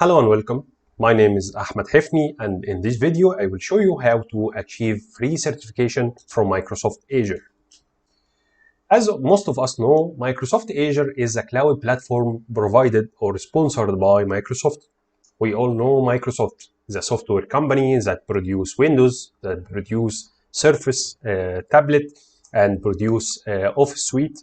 Hello and welcome. My name is Ahmed Hefni, and in this video I will show you how to achieve free certification from Microsoft Azure. As most of us know, Microsoft Azure is a cloud platform provided or sponsored by Microsoft. We all know Microsoft, the software company that produce Windows, that produce Surface tablet, and produce Office Suite.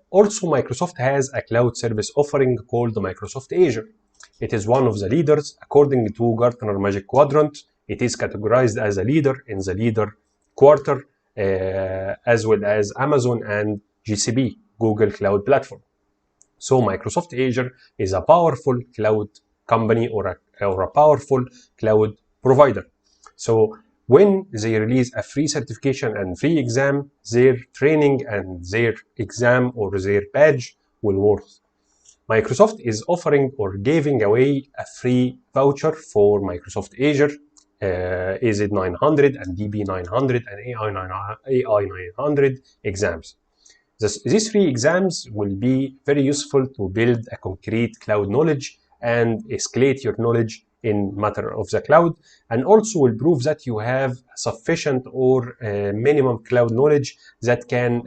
Also, Microsoft has a cloud service offering called Microsoft Azure. It is one of the leaders according to Gartner Magic Quadrant. It is categorized as a leader in the leader quarter, as well as Amazon and GCP, Google Cloud Platform. So Microsoft Azure is a powerful cloud company or a powerful cloud provider. So when they release a free certification and free exam, their training and their exam or their badge will worth. Microsoft is offering or giving away a free voucher for Microsoft Azure, AZ900 and DB900 and AI900 exams. These three exams will be very useful to build a concrete cloud knowledge and escalate your knowledge in matter of the cloud, and also will prove that you have sufficient or minimum cloud knowledge that can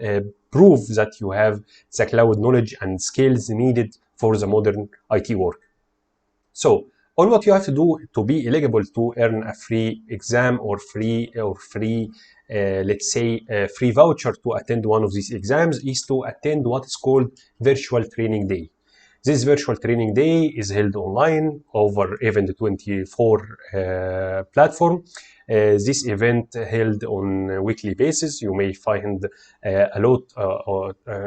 prove that you have the cloud knowledge and skills needed for the modern IT work. So all what you have to do to be eligible to earn a free exam or free let's say free voucher to attend one of these exams is to attend what is called virtual training day. This virtual training day is held online over Event 24 platform. This event held on a weekly basis. You may find a lot,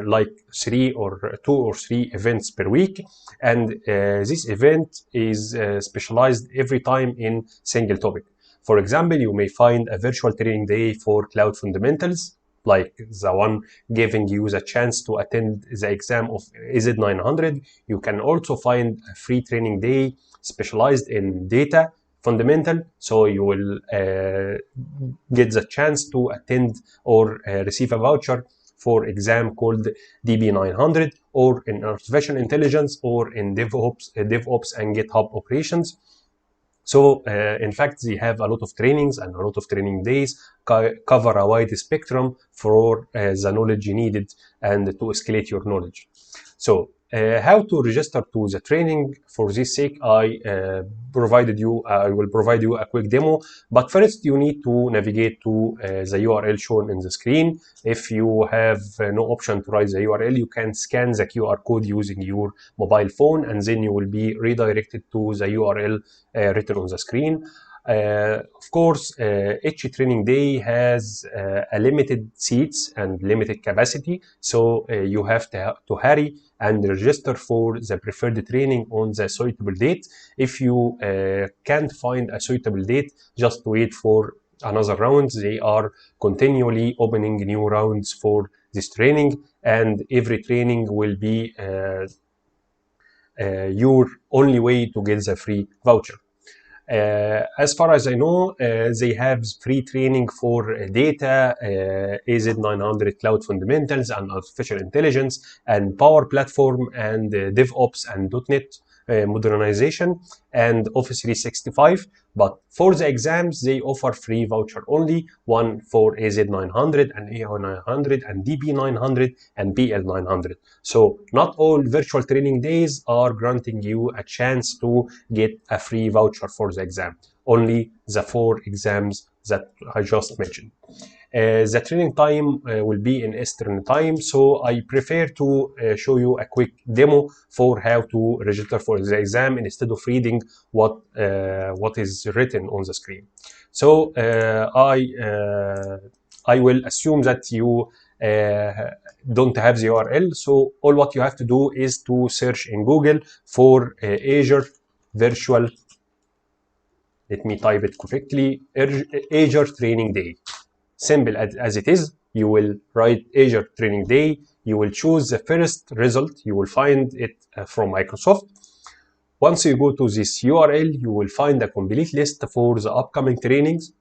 like 2 or 3 events per week. And this event is specialized every time in single topic. For example, you may find a virtual training day for cloud fundamentals, like the one giving you the chance to attend the exam of AZ900. You can also find a free training day specialized in data fundamental, so you will get the chance to attend or receive a voucher for exam called DB900, or in artificial intelligence, or in DevOps and GitHub operations. So in fact, they have a lot of trainings and a lot of training days, cover a wide spectrum for the knowledge needed and to escalate your knowledge. So how to register to the training? For this sake, I will provide you a quick demo. But first, you need to navigate to the URL shown in the screen. If you have no option to write the URL, you can scan the QR code using your mobile phone, and then you will be redirected to the URL written on the screen. Of course, each training day has a limited seats and limited capacity, so you have to hurry and register for the preferred training on the suitable date. If you can't find a suitable date, just wait for another round. They are continually opening new rounds for this training, and every training will be your only way to get the free voucher. As far as I know, they have free training for data, AZ900 Cloud Fundamentals and Artificial Intelligence, and Power Platform, and DevOps and .NET modernization, and Office 365. But for the exams, they offer free voucher only, one for AZ900 and AI900 and DB900 and BL900. So not all virtual training days are granting you a chance to get a free voucher for the exam. Only the 4 exams that I just mentioned. The training time will be in Eastern time, so I prefer to show you a quick demo for how to register for the exam instead of reading what is written on the screen. So I will assume that you don't have the URL, so all what you have to do is to search in Google for Azure Virtual, let me type it correctly, Azure Training Day. Simple as it is, you will write Azure Training Day, you will choose the first result, you will find it from Microsoft. Once you go to this URL, you will find a complete list for the upcoming trainings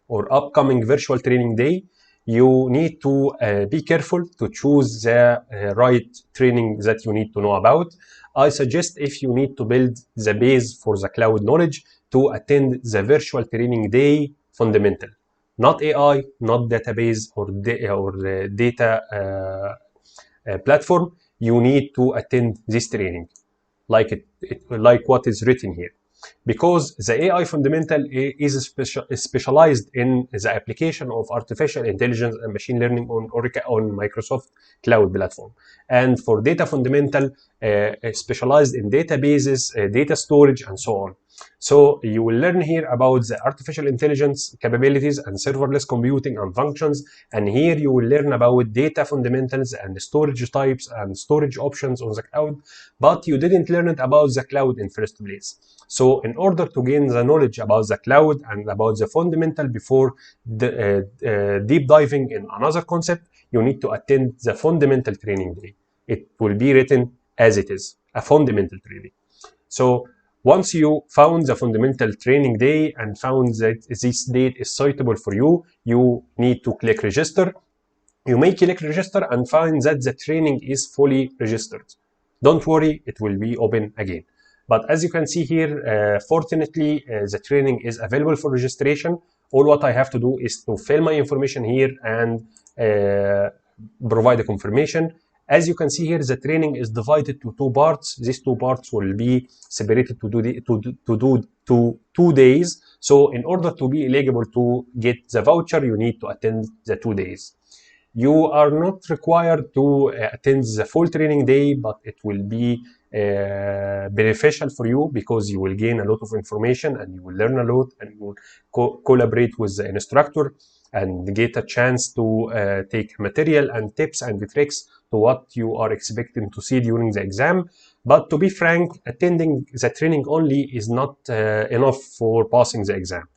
or upcoming virtual training day. you need to be careful to choose the right training that you need to know about. I suggest, if you need to build the base for the cloud knowledge, to attend the virtual training day fundamental. Not AI, not database or the data platform. You need to attend this training, like what is written here, because the AI fundamental is specialized in the application of artificial intelligence and machine learning on Oracle, on Microsoft Cloud Platform. And for data fundamental, specialized in databases, data storage, and so on. So you will learn here about the artificial intelligence capabilities and serverless computing and functions. And here you will learn about data fundamentals and storage types and storage options on the cloud. But you didn't learn it about the cloud in first place. So in order to gain the knowledge about the cloud and about the fundamental before deep diving in another concept, you need to attend the fundamental training day. It will be written as it is, a fundamental training. So once you found the fundamental training day and found that this date is suitable for you, you need to click register. You may click register and find that the training is fully registered. Don't worry, it will be open again. But as you can see here, fortunately, the training is available for registration. All what I have to do is to fill my information here and provide a confirmation. As you can see here, the training is divided to two parts. These two parts will be separated to 2 days. So in order to be eligible to get the voucher, you need to attend the 2 days. You are not required to attend the full training day, but it will be beneficial for you because you will gain a lot of information and you will learn a lot, and you will collaborate with the instructor and get a chance to take material and tips and tricks to what you are expecting to see during the exam. But to be frank, attending the training only is not enough for passing the exam.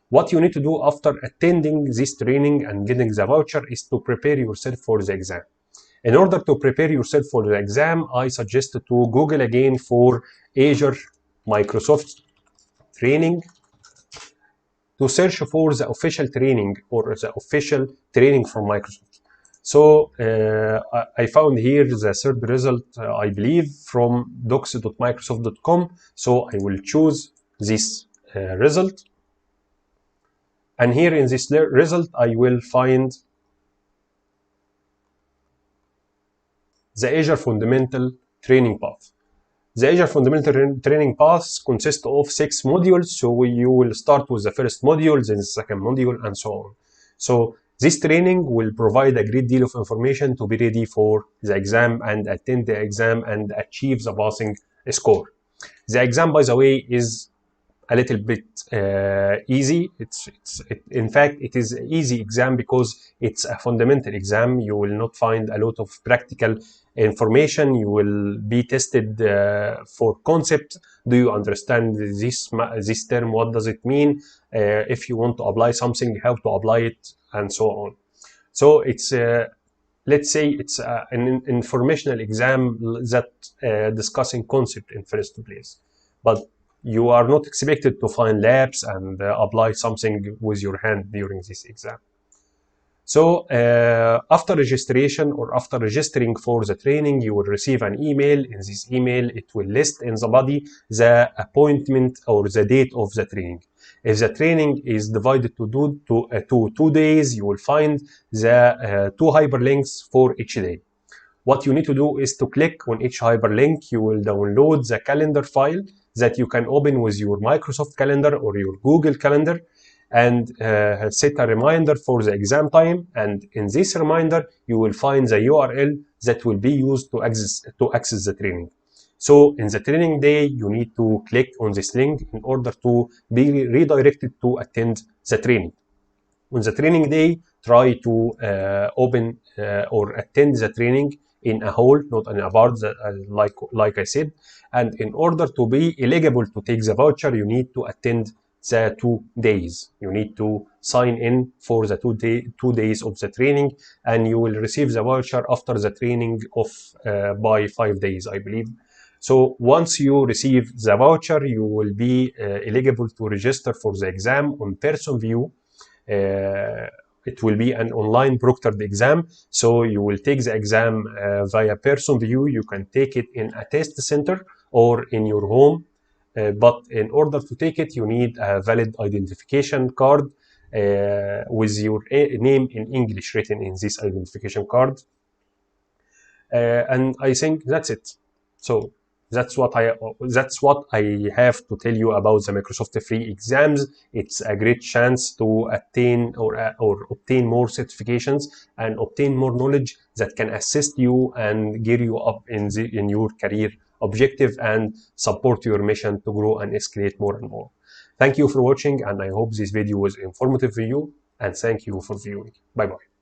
What you need to do after attending this training and getting the voucher is to prepare yourself for the exam. In order to prepare yourself for the exam, I suggest to Google again for Azure Microsoft training, to search for the official training or the official training from Microsoft. So I found here the third result, I believe, from docs.microsoft.com. So I will choose this result. And here in this result, I will find the Azure Fundamental Training Path. The Azure Fundamental Training Path consists of 6 modules. So you will start with the first module, then the second module, and so on. So this training will provide a great deal of information to be ready for the exam and attend the exam and achieve the passing score. The exam, by the way, is a little bit easy. In fact, it is an easy exam because it's a fundamental exam. You will not find a lot of practical information. You will be tested for concept. Do you understand this term? What does it mean? If you want to apply something, how to apply it, and so on. So it's let's say it's an informational exam that discussing concept in first place, but you are not expected to find labs and apply something with your hand during this exam. So after registration or after registering for the training, you will receive an email. In this email, it will list in the body the appointment or the date of the training. If the training is divided to 2 days, you will find the 2 hyperlinks for each day. What you need to do is to click on each hyperlink. You will download the calendar file that you can open with your Microsoft Calendar or your Google Calendar, and set a reminder for the exam time. And in this reminder, you will find the URL that will be used to access the training. So in the training day, you need to click on this link in order to be redirected to attend the training. On the training day, try to open or attend the training in a hall, not in a bar, like I said. And in order to be eligible to take the voucher, you need to attend the 2 days. You need to sign in for the 2 days of the training, and you will receive the voucher after the training of by 5 days, I believe. So once you receive the voucher, you will be eligible to register for the exam on person view. it will be an online proctored exam. So you will take the exam via person view. You can take it in a test center or in your home. But in order to take it, you need a valid identification card with your name in English written in this identification card. And I think that's it. So that's what I have to tell you about the Microsoft free exams. It's a great chance to attain or obtain more certifications and obtain more knowledge that can assist you and gear you up in your career objective and support your mission to grow and escalate more and more. Thank you for watching, and I hope this video was informative for you, and thank you for viewing. Bye bye.